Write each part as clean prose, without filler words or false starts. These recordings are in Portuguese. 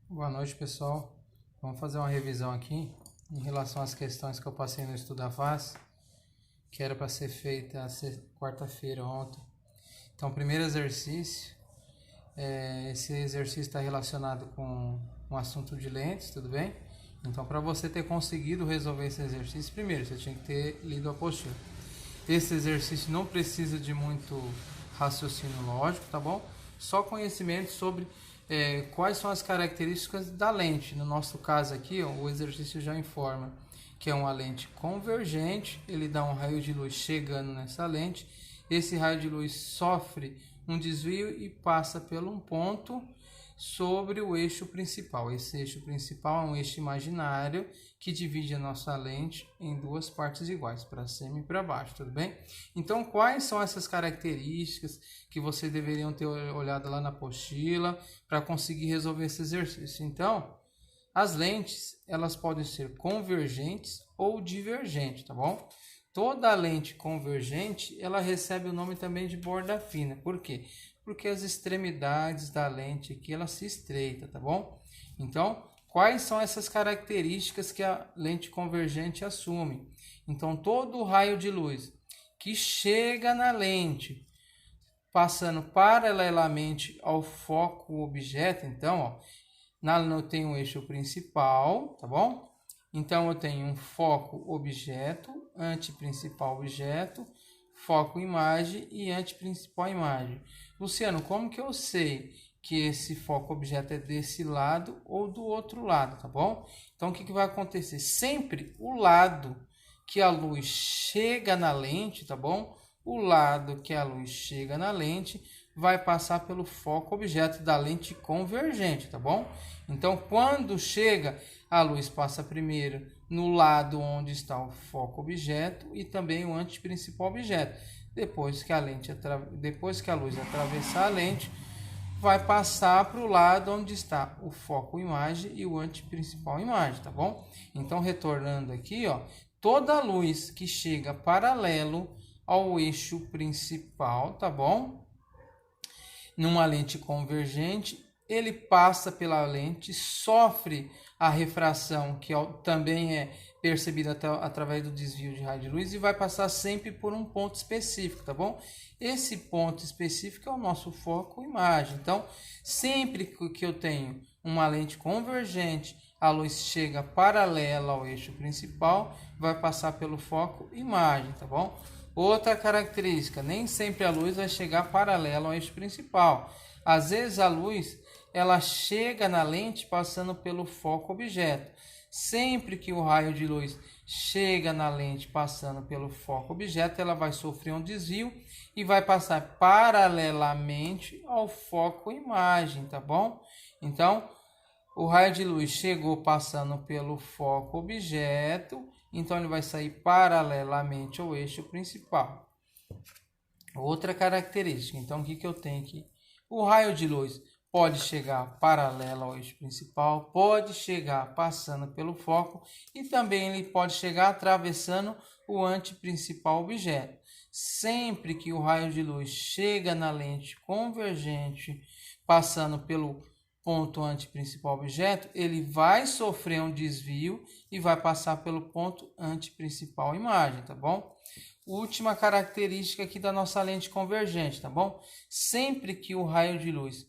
Boa noite, pessoal. Vamos fazer uma revisão aqui em relação às questões que eu passei no Estuda Fácil, que era para ser feita quarta-feira ontem. Então, primeiro exercício, esse exercício está relacionado com um assunto de lentes, tudo bem? Então, para você ter conseguido resolver esse exercício, primeiro você tinha que ter lido a apostila. Esse exercício não precisa de muito raciocínio lógico, tá bom? Só conhecimento sobre quais são as características da lente. No nosso caso aqui, ó, o exercício já informa que é uma lente convergente, ele dá um raio de luz chegando nessa lente, esse raio de luz sofre um desvio e passa por um ponto sobre o eixo principal. Esse eixo principal é um eixo imaginário que divide a nossa lente em duas partes iguais, para cima e para baixo, tudo bem? Então, quais são essas características que vocês deveriam ter olhado lá na apostila para conseguir resolver esse exercício? Então, as lentes, elas podem ser convergentes ou divergentes, tá bom? Toda lente convergente, ela recebe o nome também de borda fina. Por quê? Porque as extremidades da lente aqui, ela se estreita, tá bom? Então, quais são essas características que a lente convergente assume? Então, todo o raio de luz que chega na lente, passando paralelamente ao foco objeto, então, ó, eu tenho um eixo principal, tá bom? Então, eu tenho um foco objeto, anteprincipal objeto, foco imagem e anteprincipal imagem. Luciano, como que eu sei que esse foco objeto é desse lado ou do outro lado, tá bom? Então, o que vai acontecer? Sempre o lado que a luz chega na lente, tá bom? O lado que a luz chega na lente vai passar pelo foco objeto da lente convergente, tá bom? Então, quando chega, a luz passa primeiro no lado onde está o foco objeto e também o anteprincipal objeto. Depois que a luz atravessar a lente, vai passar para o lado onde está o foco imagem e o anteprincipal imagem, tá bom? Então, retornando aqui, ó, toda luz que chega paralelo ao eixo principal, tá bom? Numa lente convergente, ele passa pela lente, sofre a refração, que também é percebida através do desvio de raio de luz, e vai passar sempre por um ponto específico, tá bom? Esse ponto específico é o nosso foco imagem. Então, sempre que eu tenho uma lente convergente, a luz chega paralela ao eixo principal, vai passar pelo foco imagem, tá bom? Outra característica, nem sempre a luz vai chegar paralela ao eixo principal. Às vezes a luz ela chega na lente passando pelo foco objeto. Sempre que o raio de luz chega na lente passando pelo foco objeto, ela vai sofrer um desvio e vai passar paralelamente ao foco imagem, tá bom? Então, o raio de luz chegou passando pelo foco objeto, então ele vai sair paralelamente ao eixo principal. Outra característica, então o que eu tenho aqui? O raio de luz pode chegar paralelo ao eixo principal, pode chegar passando pelo foco e também ele pode chegar atravessando o anteprincipal objeto. Sempre que o raio de luz chega na lente convergente, passando pelo ponto anteprincipal objeto, ele vai sofrer um desvio e vai passar pelo ponto anteprincipal imagem, tá bom? Última característica aqui da nossa lente convergente, tá bom? Sempre que o raio de luz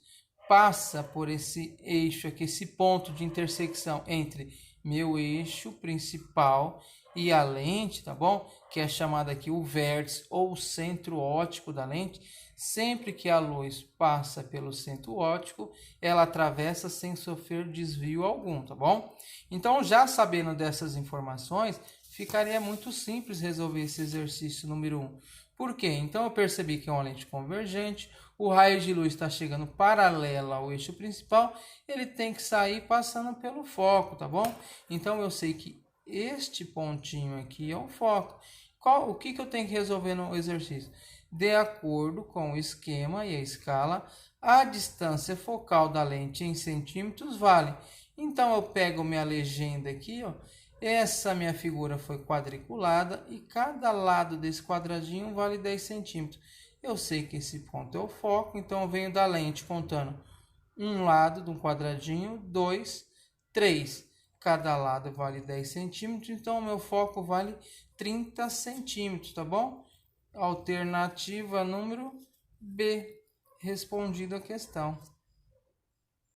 passa por esse eixo aqui, esse ponto de intersecção entre meu eixo principal e a lente, tá bom? Que é chamado aqui o vértice ou o centro óptico da lente. Sempre que a luz passa pelo centro óptico, ela atravessa sem sofrer desvio algum, tá bom? Então, já sabendo dessas informações, ficaria muito simples resolver esse exercício número 1. Por quê? Então, eu percebi que é uma lente convergente, o raio de luz está chegando paralela ao eixo principal, ele tem que sair passando pelo foco, tá bom? Então, eu sei que este pontinho aqui é o foco. O que eu tenho que resolver no exercício? De acordo com o esquema e a escala, a distância focal da lente em centímetros vale. Então, eu pego minha legenda aqui, ó. Essa minha figura foi quadriculada e cada lado desse quadradinho vale 10 centímetros. Eu sei que esse ponto é o foco, então eu venho da lente contando um lado de um quadradinho, 2, 3. Cada lado vale 10 centímetros, então o meu foco vale 30 centímetros, tá bom? Alternativa número B, respondido a questão.